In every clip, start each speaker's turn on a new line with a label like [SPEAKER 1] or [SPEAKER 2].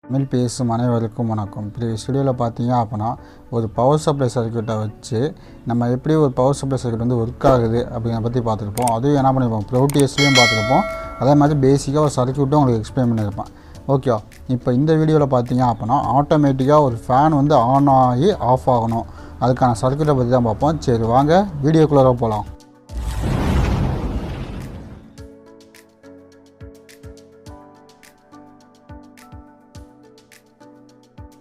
[SPEAKER 1] தமிழ் பேசும் அனைவருக்கும் வணக்கம். ப்ரீவியஸ் வீடியோவில் பார்த்தீங்க அப்படின்னா ஒரு பவர் சப்ளை சர்க்யூட்டை வச்சு நம்ம எப்படி ஒரு பவர் சப்ளை சர்க்யூட் வந்து ஒர்க் ஆகுது அப்படிங்கிற பற்றி பார்த்துருப்போம். அதுவும் என்ன பண்ணியிருப்போம், ப்ரோட்டியஸ்லேயும் பார்த்துருப்போம். அதே மாதிரி பேசிக்காக ஒரு சர்க்யூட்டும் உங்களுக்கு எக்ஸ்பிளைன் பண்ணியிருப்பேன். ஓகே, இப்போ இந்த வீடியோவில் பார்த்தீங்க அப்படின்னா ஆட்டோமேட்டிக்காக ஒரு ஃபேன் வந்து ஆன் ஆகி ஆஃப் ஆகணும், அதுக்கான சர்க்யூட்டை பற்றி தான் பார்ப்போம். சரி வாங்க வீடியோக்குள்ளே போகலாம்.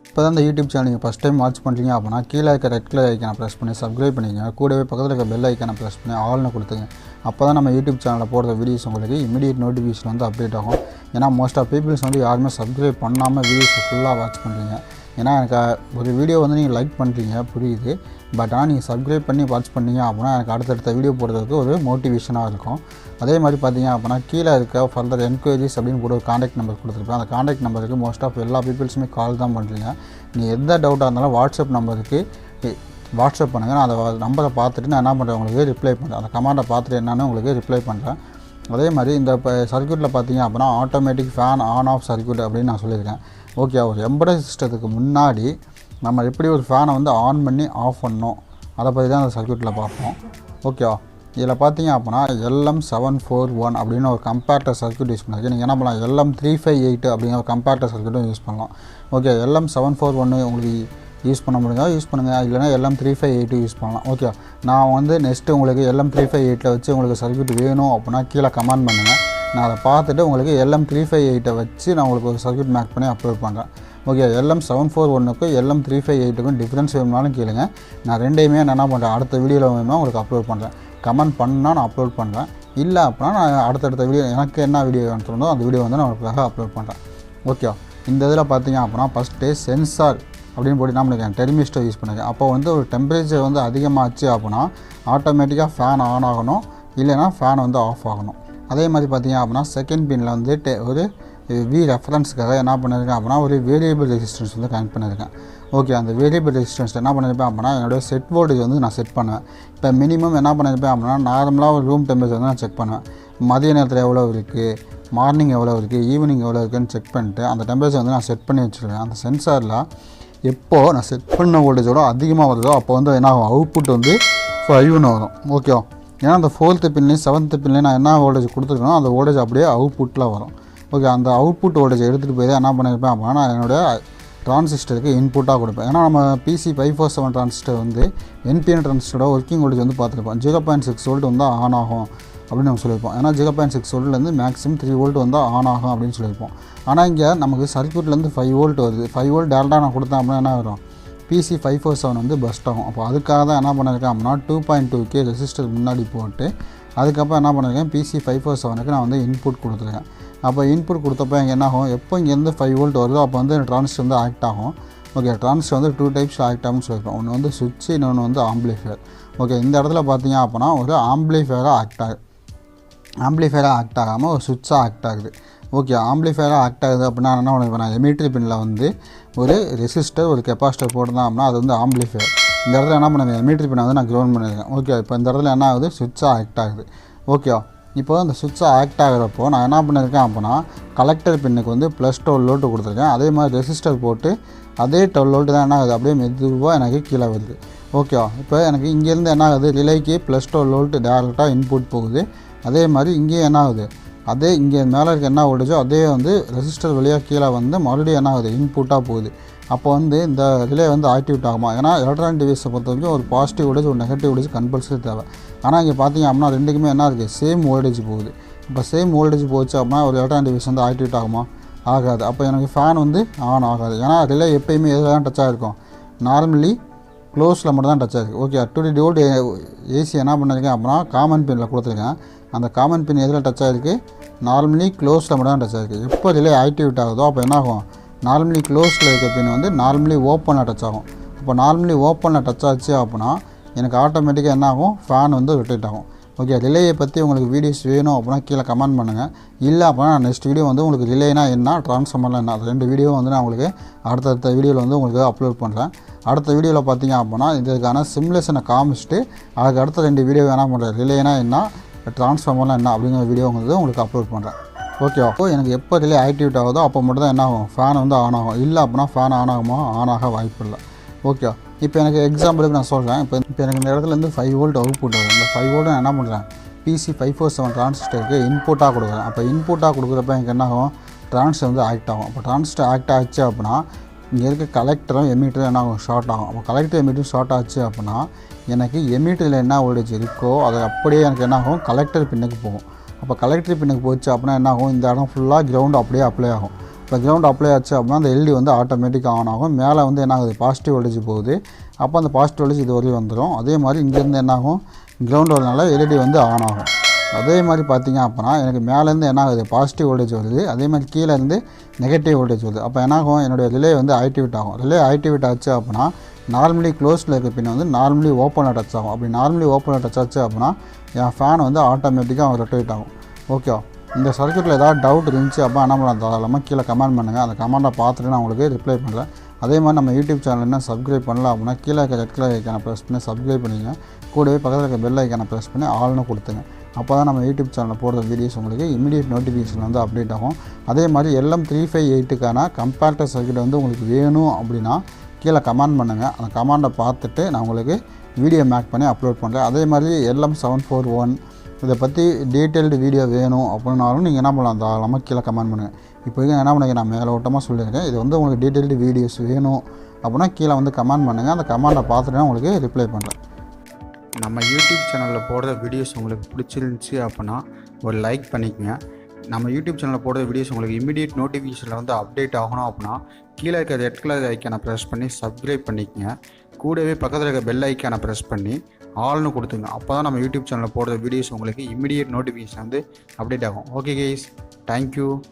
[SPEAKER 1] இப்போ தான் இந்த யூடியூப் சேனல் நீங்கள் ஃபஸ்ட் டைம் வாட்ச் பண்ணுறீங்க அப்படின்னா கீழே இருக்க ரெட் கலர் ஐக்கானை ப்ரெஸ் பண்ணி சப்ஸ்கிரைப் பண்ணிங்க. கூடவே பக்கத்தில் இருக்க பெல் ஐக்கானை ப்ரெஸ் பண்ணி ஆல்னு கொடுத்துங்க. அப்போ தான் நம்ம யூடியூப் சேனலில் போடுற வீடியோஸ் உங்களுக்கு இமீடியட் நோட்டிஃபிகேஷன் வந்து அப்டேட் ஆகும். ஏன்னா மோஸ்ட் ஆஃப் பீப்புள்ஸ் வந்து யாருமே சப்ஸ்கிரைப் பண்ணாமல் வீடியோஸை ஃபுல்லாக வாட்ச் பண்ணுறீங்க. ஏன்னா எனக்கு ஒரு வீடியோ வந்து நீங்கள் லைக் பண்ணுறீங்க புரியுது, பட் ஆனால் நீங்கள் சப்ஸ்கிரைப் பண்ணி வாட்ச் பண்ணீங்க அப்படின்னா எனக்கு அடுத்தடுத்த வீடியோ போடுறதுக்கு ஒரு மோட்டிவேஷனாக இருக்கும். அதே மாதிரி பார்த்தீங்க அப்படின்னா கீழே இருக்க ஃபர்தர் என்கொயரிஸ் அப்படின்னு கூட ஒரு காண்டாக்ட் நம்பர் கொடுத்துருப்பேன். அந்த காண்டாக்ட் நம்பருக்கு மோஸ்ட் ஆஃப் எல்லா பீப்புள்ஸுமே கால் தான் பண்ணுறீங்க. நீங்கள் எந்த டவுட்டாக இருந்தாலும் வாட்ஸ்அப் நம்பருக்கு வாட்ஸ்அப் பண்ணுங்கள். நான் அந்த நம்பரை பார்த்துட்டு நான் என்ன பண்ணுறேன் உங்களுக்கு ரிப்ளை பண்ணுறேன். அந்த கமாண்டை பார்த்துட்டு என்னன்னு உங்களுக்கு ரிப்ளை பண்ணுறேன். அதே மாதிரி இந்த சர்க்யூட்டில் பார்த்தீங்க அப்படின்னா automatic fan on off circuit அப்படின்னு நான் சொல்லியிருக்கேன். ஓகே, ஒரு எம்பெடட் சிஸ்டத்துக்கு முன்னாடி நம்ம எப்படி ஒரு ஃபேனை வந்து ஆன் பண்ணி ஆஃப் பண்ணோம் அதை பற்றி தான் அந்த சர்க்யூட்டில் பார்ப்போம். ஓகே, இதில் பார்த்தீங்க அப்படின்னா LM741 அப்படின்னு ஒரு கம்பேக்டர் சர்க்யூட் யூஸ் பண்ணிருக்கு. நீங்கள் என்ன பண்ணலாம், LM358 அப்படிங்கிற ஒரு கம்பேக்டர் சர்க்யூட்டும் யூஸ் பண்ணலாம். ஓகே, LM741 உங்களுக்கு யூஸ் பண்ண முடியுங்க, யூஸ் பண்ணுங்கள். இல்லைனா LM358 யூஸ் பண்ணலாம். ஓகே, நான் வந்து நெக்ஸ்ட்டு உங்களுக்கு LM358 வச்சு உங்களுக்கு சர்க்யூட் வேணும் அப்படின்னா கீழே கமெண்ட் பண்ணுங்கள். நான் அதை பார்த்துட்டு உங்களுக்கு LM358 வச்சு நான் உங்களுக்கு ஒரு சர்க்யூட் மேக் பண்ணி அப்லோட் பண்ணுறேன். ஓகே, LM741க்கும் LM358க்கும் டிஃப்ரென்ஸ் வேணும்னாலும் கேளுங்க. நான் ரெண்டையுமே நான் என்ன பண்ணுறேன், அடுத்த வீடியோவில் வேணுமா உங்களுக்கு அப்லோட் பண்ணுறேன். கமெண்ட் பண்ணால் நான் அப்லோட் பண்ணுறேன். இல்லை அப்படின்னா நான் அடுத்தடுத்த வீடியோ எனக்கு என்ன வீடியோ வேணுமோ அந்த வீடியோ வந்து நான் உங்களுக்காக அப்லோட் பண்ணுறேன். ஓகே, இந்த இதில் பார்த்தீங்க அப்படின்னா ஃபஸ்ட்டு சென்சார் அப்படின்னு போட்டு நான் பண்ணியிருக்கேன், டெர்மிஸ்டர் யூஸ் பண்ணியிருக்கேன். அப்போ வந்து ஒரு டெம்பரேச்சர் வந்து அதிகமாகச்சு அப்படின்னா ஆட்டோமேட்டிக்காக ஃபேன் ஆன் ஆகணும், இல்லைனா ஃபேன் வந்து ஆஃப் ஆகணும். அதே மாதிரி பார்த்தீங்க அப்படின்னா செகண்ட் பின்னில் வந்து ஒரு ரெஃபரன்ஸுக்காக என்ன பண்ணியிருக்கேன் அப்படின்னா ஒரு வேரியபிள் ரெசிஸ்டன்ஸ் வந்து கனெக்ட் பண்ணியிருக்கேன். ஓகே, அந்த வேரியபிள் ரெசிஸ்டன்ஸ் என்ன பண்ணியிருப்பேன் அப்படின்னா என்னோடய செட் வோல்டேஜ் வந்து நான் செட் பண்ணுவேன். இப்போ மினிமம் என்ன பண்ணியிருப்பேன் அப்படின்னா நார்மலாக ஒரு ரூம் டெம்பரேச்சர் வந்து நான் செக் பண்ணுவேன். மதிய நேரத்தில் எவ்வளோ இருக்குது, மார்னிங் எவ்வளோ இருக்குது, ஈவினிங் எவ்வளோ இருக்குதுன்னு செக் பண்ணிட்டு அந்த டெம்பரேச்சர் வந்து நான் செட் பண்ணி வச்சுருவேன். அந்த சென்சாரில் எப்போது நான் செட் பண்ண வோல்டேஜோட அதிகமாக வருதோ அப்போ வந்து என்ன ஆகும், அவுட்புட் வந்து 5ன்னு வரும். ஓகே, ஏன்னா அந்த 4th பின்லேயும் 7th பின்லேயும் நான் என்ன வோல்டேஜ் கொடுத்துருக்கணும் அந்த வோல்டேஜ் அப்படியே அவுட்புட்டில் வரும். ஓகே, அந்த அவுட்புட் வோல்டேஜ் எடுத்துகிட்டு போய் தான் என்ன பண்ணியிருப்பேன் அப்படின்னா நான் என்னோடய டிரான்சிஸ்டருக்கு இன்புட்டாக கொடுப்பேன். ஏன்னா நம்ம PC547 டிரான்சிஸ்டர் வந்து NPN டிரான்சிஸ்டரோட ஒர்க்கிங் வோல்டேஜ் வந்து பார்த்துருப்போம். 0.6 வோல்ட் வந்து ஆன் ஆகும் அப்படின்னு நம்ம சொல்லியிருப்போம். ஏன்னா 0.6 வோல்ட்லேருந்து மேக்ஸிமம் 3 வோல்ட் வந்து ஆன் ஆகும் அப்படின்னு சொல்லியிருப்போம். ஆனால் இங்கே நமக்கு சர்க்யூட்லேருந்து 5 வோல்ட் வருது. 5 வோல்ட் டேரெக்டாக நான் கொடுத்தேன் அப்படின்னா என்ன வரும், PC547 வந்து பஸ்ட் ஆகும். அப்போ அதுக்காக தான் என்ன பண்ணியிருக்கேன் அப்படின்னா 2.2K ரெசிஸ்டர் முன்னாடி போட்டு அதுக்கப்புறம் என்ன பண்ணியிருக்கேன் PC547க்கு நான் வந்து இன்புட் கொடுத்துருக்கேன். அப்போ இன்புட் கொடுத்தப்போ இங்கே என்ன ஆகும், எப்போ இங்கேருந்து 5 வோல்ட் வருதோ அப்போ வந்து டிரான்சிஸ்டர் வந்து ஆக்ட் ஆகும். ஓகே, டிரான்சிஸ்டர் வந்து 2 டைப்ஸ் ஆக்ட் ஆகும்னு சொல்லியிருப்போம். ஒன்று வந்து சுவிட்ச், இன்னொன்று வந்து ஆம்பிளிஃபையர். ஓகே, இந்த இடத்துல பார்த்தீங்க அப்படின்னா ஒரு ஆம்பிளிஃபையராக ஆக்ட் ஆகாமல் ஒரு சுவிட்சாக ஆக்ட் ஆகுது. ஓகே, ஆம்பிளிஃபையராக ஆக்ட் ஆகுது அப்படின்னா என்ன பண்ணுவேன், நான் எமிட்டரி பின்னில் வந்து ஒரு ரெசிஸ்டர் ஒரு கெப்பாசிட்டர் போட்டுதான் அப்படின்னா அது வந்து ஆம்பிளிஃபையர். இந்த இடத்துல என்ன பண்ணுவேன், எமிட்டரி பின்னை வந்து நான் கிரவுண்ட் பண்ணியிருக்கேன். ஓகே, இப்போ இந்த இடத்துல என்ன ஆகுது, சுவிட்சாக ஆக்ட் ஆகுது. ஓகே, இப்போ அந்த சுவிட்சாக ஆக்ட் ஆகிறப்போ நான் என்ன பண்ணியிருக்கேன் அப்படின்னா கலெக்டர் பின்னுக்கு வந்து +12 வோல்ட் கொடுத்துருக்கேன். அதே மாதிரி ரெசிஸ்டர் போட்டு அதே 12 வோல்ட் தான் என்ன ஆகுது, அப்படியே மெதுவாக எனக்கு கீழே வருது. ஓகே, இப்போ எனக்கு இங்கேருந்து என்ன ஆகுது, ரிலேக்கு +12 வோல்ட் டேரெக்டாக இன்புட் போகுது. அதே மாதிரி இங்கேயும் என்ன ஆகுது, அதே இங்கே மேலே இருக்க என்ன வோல்டேஜோ அதே வந்து ரெசிஸ்டர் வழியாக கீழே வந்து மறுபடியும் என்ன ஆகுது, இன்புட்டாக போகுது. அப்போ வந்து இந்த ரிலே வந்து ஆக்டிவேட் ஆகுமா, ஏன்னா எலக்ட்ரானிக் டிவைஸை பொறுத்த வரைக்கும் ஒரு பாசிட்டிவ் வோல்டேஜ் ஒரு நெகட்டிவ் வோல்டேஜ் கம்பல்சரி தேவை. ஆனால் இங்கே பார்த்தீங்க அப்படின்னா ரெண்டுக்குமே என்ன இருக்குது, சேம் வோல்டேஜ் போகுது. இப்போ சேம் வோல்டேஜ் போச்சு அப்படின்னா ஒரு எலக்ட்ரானிக் டிவைஸ் வந்து ஆக்டிவேட் ஆகுமா, ஆகாது. அப்போ எனக்கு ஃபேன் வந்து ஆன் ஆகாது. ஏன்னா ரிலே எப்போயுமே எதில் தான் டச் ஆகிருக்கும், நார்மலி க்ளோஸில் மட்டும் தான் டச் ஆகிருக்கு. ஓகே, 220 வோல்ட் ஏசி என்ன பண்ணியிருக்கேன் அப்படின்னா காமன் பின்னில் கொடுத்துருக்கேன். அந்த காமன் பின் எதில் டச் ஆகிருக்கு, நார்மலி க்ளோஸில் மட்டும் தான் டச் ஆகிருக்கு. எப்போ ரிலே ஆக்டிவேட் ஆகுதோ அப்போ என்ன ஆகும், நார்மலி க்ளோஸில் இருக்க பின் வந்து நார்மலி ஓப்பனில் டச் ஆகும். இப்போ நார்மலி ஓப்பனில் டச் ஆச்சு அப்படின்னா எனக்கு ஆட்டோமேட்டிக்காக என்ன ஆகும், ஃபேன் வந்து ரொட்டேட் ஆகும். ஓகே, ரிலேயை பற்றி உங்களுக்கு வீடியோஸ் வேணும் அப்படின்னா கீழே கமெண்ட் பண்ணுங்கள். இல்லை அப்படின்னா நான் நெக்ஸ்ட் வீடியோ வந்து உங்களுக்கு ரிலேனா என்ன, ட்ரான்ஸ்ஃபார்மர்லாம் என்ன, அது 2 வீடியோ வந்து நான் உங்களுக்கு அடுத்தடுத்த வீடியோவில் வந்து உங்களுக்கு அப்லோட் பண்ணுறேன். அடுத்த வீடியோவில் பார்த்தீங்க அப்படின்னா இதுக்கான சிமுலேஷனை காமிச்சிட்டு அதுக்கு அடுத்த 2 வீடியோ என்ன பண்ணுறேன், ரிலேனா என்ன, ட்ரான்ஸ்ஃபார்மர்லாம் என்ன அப்படிங்கிற வீடியோ வந்து உங்களுக்கு அப்லோட் பண்ணுறேன். ஓகேவா? அப்போ எனக்கு எப்போ ரிலே ஆக்டிவேட் ஆகுதோ அப்போ மட்டும் தான் என்ன ஆகும், ஃபேன் வந்து ஆன் ஆகும். இல்லை அப்படின்னா ஃபேன் ஆன் ஆகுமா, ஆன் ஆக வாய்ப்பு இல்லை. ஓகேவா? இப்போ எனக்கு எக்ஸாம்பிளுக்கு நான் சொல்கிறேன். இப்போ எனக்கு இந்த இடத்துலேருந்து 5 வோல்ட் அவுட்புட் வரும். இந்த 5 வோல்ட் நான் என்ன பண்ணுறேன், பிசி 547 டிரான்சிஸ்டருக்கு இன்புட்டாக கொடுக்குறேன். அப்போ இன்புட்டாக கொடுக்குறப்ப எனக்கு என்ன ஆகும், டிரான்சிஸ்டர் வந்து ஆக்ட் ஆகும். அப்போ டிரான்சிஸ்டர் ஆக்ட் ஆச்சு அப்படின்னா இங்கே இருக்க கலெக்டரும் எமீட்டரும் என்ன ஆகும், ஷார்ட் ஆகும். அப்போ கலெக்டர் எமீட்டரும் ஷார்ட் ஆச்சு அப்படின்னா எனக்கு எமீட்டரில் என்ன வோல்டேஜ் இருக்கோ அது அப்படியே எனக்கு என்ன ஆகும், கலெக்டர் பின்னுக்கு போகும். அப்போ கலெக்டர் பின்னுக்கு போச்சு அப்படின்னா என்ன ஆகும், இந்த இடம் ஃபுல்லாக கிரவுண்டு அப்படியே அப்ளை ஆகும். இப்போ கிரவுண்ட் அப்ளை ஆச்சு அப்படின்னா அந்த எல்இடி வந்து ஆட்டோமேட்டிக்காக ஆன் ஆகும். மேலே வந்து என்ன ஆகுது, பாசிட்டிவ் வோல்டேஜ் போகுது. அப்போ அந்த பாசிட்டிவ் வோல்டேஜ் இது வரையும் வந்துடும். அதே மாதிரி இங்கேருந்து என்ன ஆகும், கிரவுண்ட் வரனால எல்இடி வந்து ஆன் ஆகும். அதே மாதிரி பார்த்தீங்க அப்படின்னா எனக்கு மேலேருந்து என்ன ஆகுது, பாசிட்டிவ் வோல்டேஜ் வருது. அதே மாதிரி கீழே இருந்து நெகட்டிவ் வோல்டேஜ் வருது. அப்போ என்ன ஆகும், என்னுடைய ரிலே வந்து ஆக்டிவேட் ஆகும். ரிலே ஆக்டிவேட் ஆச்சு அப்படின்னா நார்மலி க்ளோஸில் இருக்க பின் வந்து நார்மலி ஓப்பனில் டச் ஆகும். அப்படி நார்மலி ஓப்பனில் டச் ஆச்சு அப்படின்னா என் ஃபேன் வந்து ஆட்டோமேட்டிக்காக ரொட்டேட் ஆகும். ஓகேவா? இந்த சர்க்யூட்டில் ஏதாவது டவுட் இருந்துச்சு அப்போ என்ன பண்ணலாம், தாராளமாக கீழே கமெண்ட் பண்ணுங்கள். அந்த கமெண்ட்டை பார்த்துட்டு நான் உங்களுக்கு ரிப்ளை பண்ணுறேன். அதே மாதிரி நம்ம யூடியூப் சேனல் என்ன சப்ஸ்கிரைப் பண்ணலாம் அப்படின்னா கீழே இருக்க ரெட் கலர் ஐக்கானை ப்ரெஸ் பண்ணி சப்ஸ்கிரைப் பண்ணிங்க. கூடவே பக்கத்தில் இருக்க பெல் ஐக்கானை ப்ரெஸ் பண்ணி ஆல்னு கொடுத்துங்க. அப்போ தான் நம்ம யூடியூப் சேனலில் போடுற வீடியோஸ் உங்களுக்கு இமீடியட் நோட்டிஃபிகேஷன் வந்து அப்டேட் ஆகும். அதே மாதிரி LM358க்கான கம்பேரிட்டர் சர்க்யூட் வந்து உங்களுக்கு வேணும் அப்படின்னா கீழே கமெண்ட் பண்ணுங்கள். அந்த கமெண்டை பார்த்துட்டு நான் உங்களுக்கு வீடியோ மேக் பண்ணி அப்லோட் பண்ணுறேன். அதே மாதிரி LM741 இதை பற்றி டீட்டெயில்டு வீடியோ வேணும் அப்படின்னாலும் நீங்கள் என்ன பண்ணலாம், தாராளமாக கீழே கமெண்ட் பண்ணுங்கள். இப்போ என்ன பண்ணுங்க, நான் மேலோட்டமாக சொல்லியிருக்கேன். இது வந்து உங்களுக்கு டீட்டெயில்டு வீடியோஸ் வேணும் அப்படின்னா கீழே வந்து கமெண்ட் பண்ணுங்கள். அந்த கமெண்டை பார்த்துட்டு நான் உங்களுக்கு ரிப்ளை பண்ணுறேன். நம்ம யூடியூப் சேனலில் போடுற வீடியோஸ் உங்களுக்கு பிடிச்சிருந்துச்சி அப்படின்னா ஒரு லைக் பண்ணிக்கங்க. நம்ம யூடியூப் சேனலில் போடுற வீடியோஸ் உங்களுக்கு இமீடியட் நோட்டிஃபிகேஷனில் வந்து அப்டேட் ஆகணும் அப்படின்னா கீழே இருக்க ரெட் கலர் ஐக்கானை ப்ரெஸ் பண்ணி சப்ஸ்கிரைப் பண்ணிக்கங்க. கூடவே பக்கத்தில் இருக்க பெல் ஐக்கானை ப்ரெஸ் பண்ணி ஆல்னு கொடுத்துங்க. அப்போ தான் நம்ம யூடியூப் சேனலில் போடுற வீடியோஸ் உங்களுக்கு இமீடியட் நோட்டிஃபிகேஷன் வந்து அப்டேட் ஆகும். Okay guys, thank you.